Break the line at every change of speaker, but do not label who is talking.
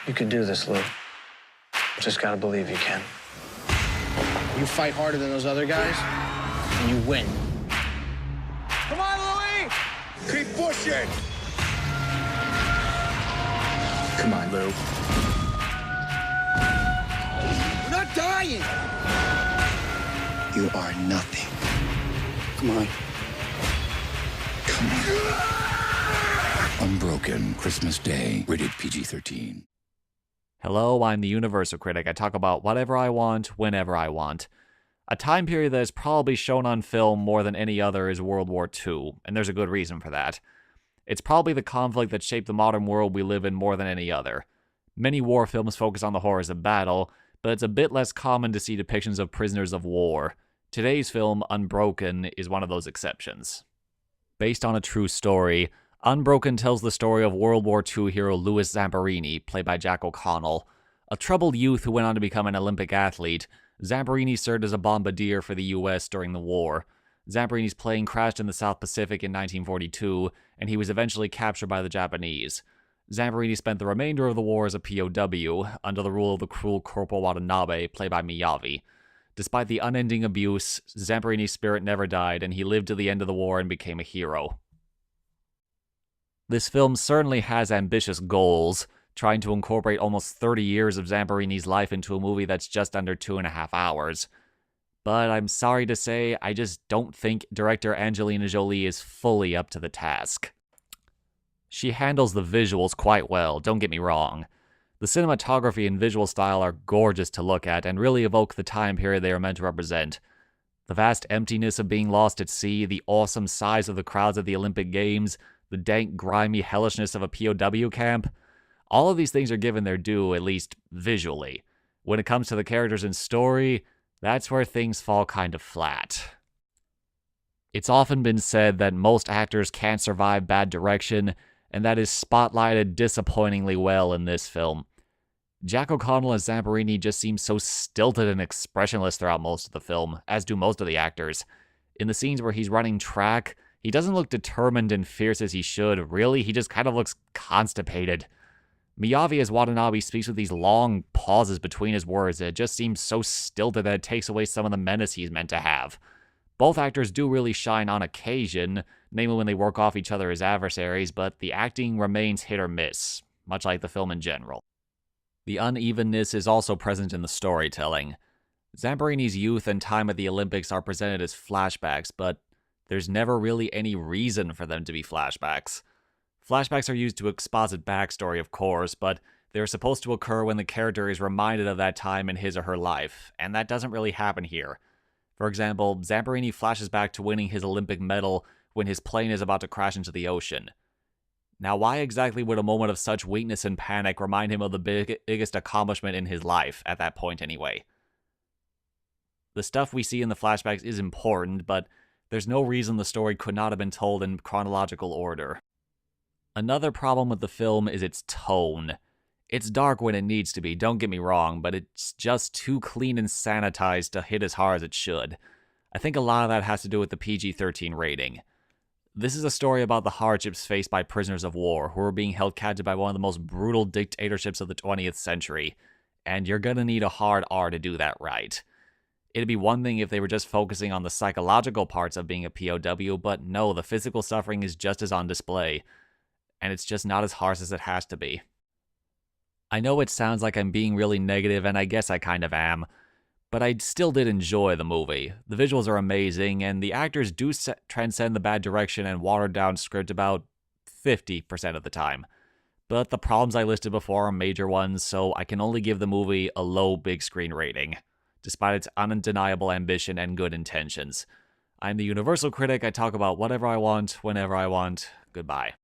You can do this, Lou. Just gotta believe you can.
You fight harder than those other guys, and you win.
Come on, Louie! Keep pushing!
Come on, Lou. We're not dying!
You are nothing.
Come on.
Come on. Unbroken, Christmas Day, rated PG-13.
Hello, I'm the Universal Critic. I talk about whatever I want, whenever I want. A time period that is probably shown on film more than any other is World War II, and there's a good reason for that. It's probably the conflict that shaped the modern world we live in more than any other. Many war films focus on the horrors of battle, but it's a bit less common to see depictions of prisoners of war. Today's film, Unbroken, is one of those exceptions. Based on a true story, Unbroken tells the story of World War II hero Louis Zamperini, played by Jack O'Connell. A troubled youth who went on to become an Olympic athlete, Zamperini served as a bombardier for the US during the war. Zamperini's plane crashed in the South Pacific in 1942, and he was eventually captured by the Japanese. Zamperini spent the remainder of the war as a POW, under the rule of the cruel Corporal Watanabe, played by Miyavi. Despite the unending abuse, Zamperini's spirit never died, and he lived to the end of the war and became a hero. This film certainly has ambitious goals, trying to incorporate almost 30 years of Zamperini's life into a movie that's just under 2.5 hours. But I'm sorry to say, I just don't think director Angelina Jolie is fully up to the task. She handles the visuals quite well, don't get me wrong. The cinematography and visual style are gorgeous to look at and really evoke the time period they are meant to represent. The vast emptiness of being lost at sea, the awesome size of the crowds at the Olympic Games, the dank, grimy hellishness of a POW camp, all of these things are given their due, at least visually. When it comes to the characters and story, that's where things fall kind of flat. It's often been said that most actors can't survive bad direction, and that is spotlighted disappointingly well in this film. Jack O'Connell as Zamperini just seems so stilted and expressionless throughout most of the film, as do most of the actors. In the scenes where he's running track, he doesn't look determined and fierce as he should. Really, he just kind of looks constipated. Miyavi as Watanabe speaks with these long pauses between his words. It just seems so stilted that it takes away some of the menace he's meant to have. Both actors do really shine on occasion, namely when they work off each other as adversaries, but the acting remains hit or miss, much like the film in general. The unevenness is also present in the storytelling. Zamperini's youth and time at the Olympics are presented as flashbacks, but there's never really any reason for them to be flashbacks. Flashbacks are used to exposit backstory, of course, but they're supposed to occur when the character is reminded of that time in his or her life, and that doesn't really happen here. For example, Zamperini flashes back to winning his Olympic medal when his plane is about to crash into the ocean. Now, why exactly would a moment of such weakness and panic remind him of the biggest accomplishment in his life, at that point anyway? The stuff we see in the flashbacks is important, but there's no reason the story could not have been told in chronological order. Another problem with the film is its tone. It's dark when it needs to be, don't get me wrong, but it's just too clean and sanitized to hit as hard as it should. I think a lot of that has to do with the PG-13 rating. This is a story about the hardships faced by prisoners of war who are being held captive by one of the most brutal dictatorships of the 20th century, and you're gonna need a hard R to do that right. It'd be one thing if they were just focusing on the psychological parts of being a POW, but no, the physical suffering is just as on display, and it's just not as harsh as it has to be. I know it sounds like I'm being really negative, and I guess I kind of am, but I still did enjoy the movie. The visuals are amazing, and the actors do transcend the bad direction and watered-down script about 50% of the time. But the problems I listed before are major ones, so I can only give the movie a low big screen rating, despite its undeniable ambition and good intentions. I'm the Universal Critic. I talk about whatever I want, whenever I want. Goodbye.